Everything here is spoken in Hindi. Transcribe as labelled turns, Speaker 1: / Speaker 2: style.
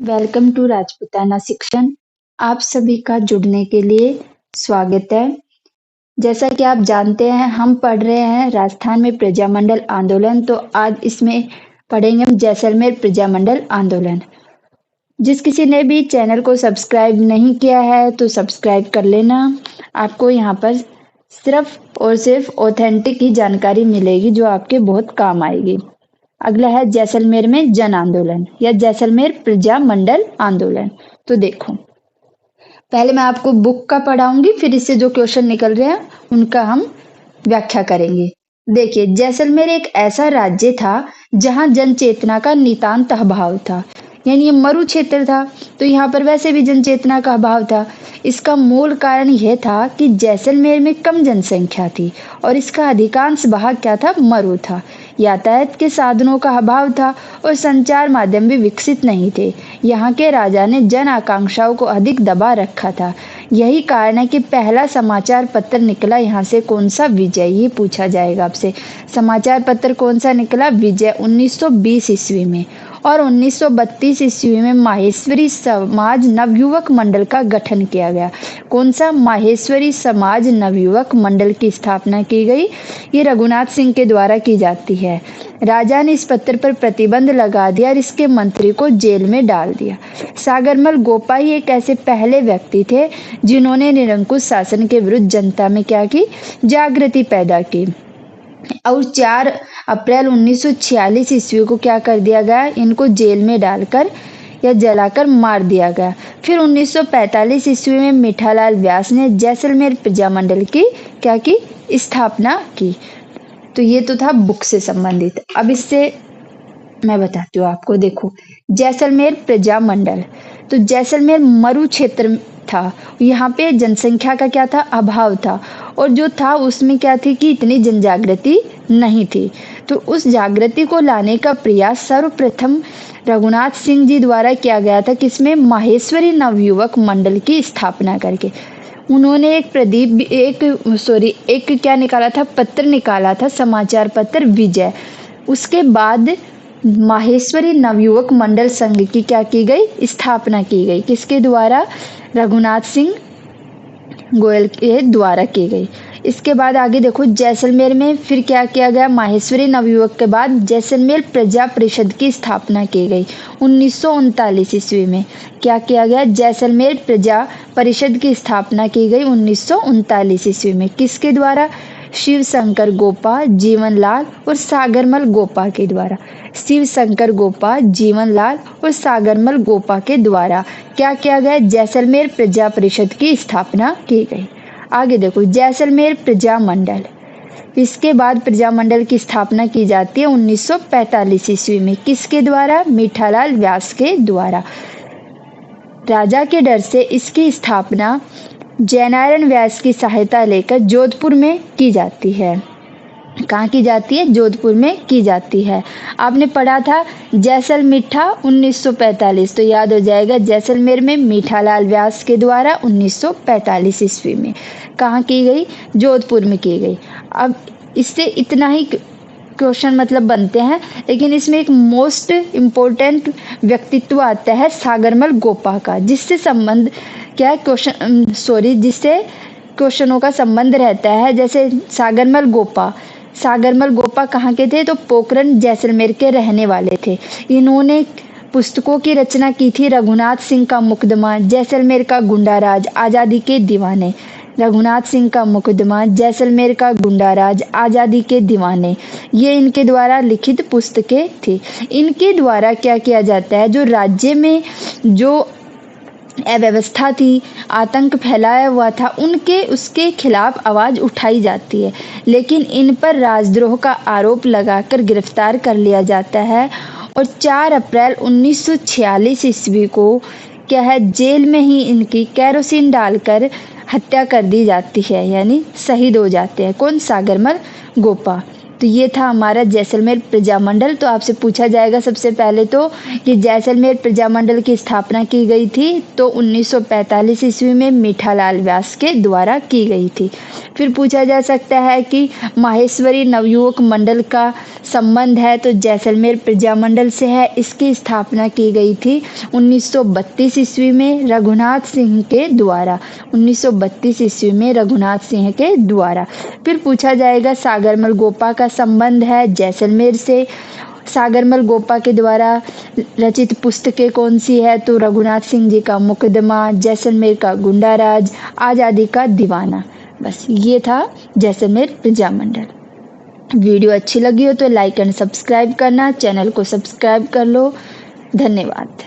Speaker 1: वेलकम टू राजपूताना शिक्षण। आप सभी का जुड़ने के लिए स्वागत है। जैसा कि आप जानते हैं, हम पढ़ रहे हैं राजस्थान में प्रजामंडल आंदोलन। तो आज इसमें पढ़ेंगे हम जैसलमेर प्रजामंडल आंदोलन। जिस किसी ने भी चैनल को सब्सक्राइब नहीं किया है तो सब्सक्राइब कर लेना। आपको यहाँ पर सिर्फ और सिर्फ ऑथेंटिक ही जानकारी मिलेगी जो आपके बहुत काम आएगी। अगला है जैसलमेर में जन आंदोलन या जैसलमेर प्रजामंडल आंदोलन। तो देखो, पहले मैं आपको बुक का पढ़ाऊंगी, फिर इससे जो क्वेश्चन निकल रहे हैं उनका हम व्याख्या करेंगे। देखिए, जैसलमेर एक ऐसा राज्य था जहां जन चेतना का नितांत अभाव था। यानी ये मरु क्षेत्र था, तो यहाँ पर वैसे भी जन चेतना का अभाव था। इसका मूल कारण यह था कि जैसलमेर में कम जनसंख्या थी और इसका अधिकांश भाग क्या था, मरु था। यातायात के साधनों का अभाव था और संचार माध्यम भी विकसित नहीं थे। यहाँ के राजा ने जन आकांक्षाओं को अधिक दबा रखा था। यही कारण है कि पहला समाचार पत्र निकला यहाँ से कौन सा, विजय। ये पूछा जाएगा आपसे, समाचार पत्र कौन सा निकला, विजय, 1920 ईस्वी में। और 1932 ईस्वी में माहेश्वरी समाज नवयुवक मंडल का गठन किया गया। कौन सा, माहेश्वरी समाज नवयुवक मंडल की स्थापना की गई। ये रघुनाथ सिंह के द्वारा की जाती है। राजा ने इस पत्र पर प्रतिबंध लगा दिया और इसके मंत्री को जेल में डाल दिया। सागरमल गोपाई एक ऐसे पहले व्यक्ति थे जिन्होंने निरंकुश शासन के विरुद्ध जनता में क्या की, जागृति पैदा की। और 4 अप्रैल 1946 ईस्वी को क्या कर दिया गया, इनको जेल में डालकर या जलाकर मार दिया गया। फिर 1945 ईस्वी में मीठालाल व्यास ने जैसलमेर प्रजामंडल की क्या की, स्थापना की। तो ये तो था बुक से संबंधित। अब इससे मैं बताती हूँ आपको। देखो, जैसलमेर प्रजामंडल, तो जैसलमेर मरु क्षेत्र था। यहाँ पे जनसंख्या का क्या था, अभाव था। और जो था उसमें क्या थी कि इतनी जनजागृति नहीं थी। तो उस जागृति को लाने का प्रयास सर्वप्रथम रघुनाथ सिंह जी द्वारा किया गया था। किसमें, माहेश्वरी नवयुवक मंडल की स्थापना करके। उन्होंने एक क्या निकाला था, पत्र निकाला था, समाचार पत्र विजय। उसके बाद माहेश्वरी नवयुवक मंडल संघ की क्या की गई, स्थापना की गई। किसके द्वारा, रघुनाथ सिंह गोयल के द्वारा की गई। इसके बाद आगे देखो, जैसलमेर में फिर क्या किया गया, माहेश्वरी नवयुवक के बाद जैसलमेर प्रजा परिषद की स्थापना की गई 1939 ईस्वी में। क्या किया गया, जैसलमेर प्रजा परिषद की स्थापना की गई 1939 ईस्वी में। किसके द्वारा, शिव शंकर गोपा, जीवनलाल और सागरमल गोपा के द्वारा। शिव शंकर गोपा, जीवनलाल और सागरमल गोपा के द्वारा क्या किया गया, जैसलमेर प्रजा परिषद की स्थापना की गई। आगे देखो, जैसलमेर प्रजामंडल। इसके बाद प्रजामंडल की स्थापना की जाती है 1945 ईस्वी में। किसके द्वारा, मीठालाल व्यास के द्वारा। राजा के डर से इसकी स्थापना जयनारायण व्यास की सहायता लेकर जोधपुर में की जाती है। कहाँ की जाती है, जोधपुर में की जाती है। आपने पढ़ा था जैसलमीठा 1945, तो याद हो जाएगा, जैसलमेर में मीठालाल व्यास के द्वारा 1945 ईस्वी में। कहाँ की गई, जोधपुर में की गई। अब इससे इतना ही क्वेश्चन मतलब बनते हैं, लेकिन इसमें एक मोस्ट इम्पोर्टेंट व्यक्तित्व आता है सागरमल गोपा का, जिससे संबंध क्या जिससे क्वेश्चनों का संबंध रहता है। जैसे सागरमल गोपा कहाँ के थे, तो पोखरण जैसलमेर के रहने वाले थे। इन्होंने पुस्तकों की रचना की थी, रघुनाथ सिंह का मुकदमा, जैसलमेर का गुंडाराज, आज़ादी के दीवाने। रघुनाथ सिंह का मुकदमा, जैसलमेर का गुंडाराज, आज़ादी के दीवाने, ये इनके द्वारा लिखित पुस्तकें थी। इनके द्वारा क्या किया जाता है, जो राज्य में जो अव्यवस्था थी, आतंक फैलाया हुआ था, उसके खिलाफ आवाज उठाई जाती है। लेकिन इन पर राजद्रोह का आरोप लगाकर गिरफ्तार कर लिया जाता है और 4 अप्रैल 1946 ईस्वी को क्या है, जेल में ही इनकी केरोसिन डालकर हत्या कर दी जाती है, यानी शहीद हो जाते हैं। कौन, सागरमल गोपा। तो ये था हमारा जैसलमेर प्रजामंडल। तो आपसे पूछा जाएगा सबसे पहले तो कि जैसलमेर प्रजामंडल की स्थापना की गई थी, तो 1945 ईस्वी में मीठालाल व्यास के द्वारा की गई थी। फिर पूछा जा सकता है कि माहेश्वरी नवयुवक मंडल का संबंध है, तो जैसलमेर प्रजामंडल से है। इसकी स्थापना की गई थी 1932 ईस्वी में रघुनाथ सिंह के द्वारा। 1932 ईस्वी में रघुनाथ सिंह के द्वारा। फिर पूछा जाएगा सागरमल गोपा का संबंध है जैसलमेर से। सागरमल गोपा के द्वारा रचित पुस्तकें कौन सी है, तो रघुनाथ सिंह जी का मुकदमा, जैसलमेर का गुंडाराज, आज़ादी का दीवाना। बस ये था जैसलमेर प्रजामंडल। वीडियो अच्छी लगी हो तो लाइक एंड सब्सक्राइब करना, चैनल को सब्सक्राइब कर लो। धन्यवाद।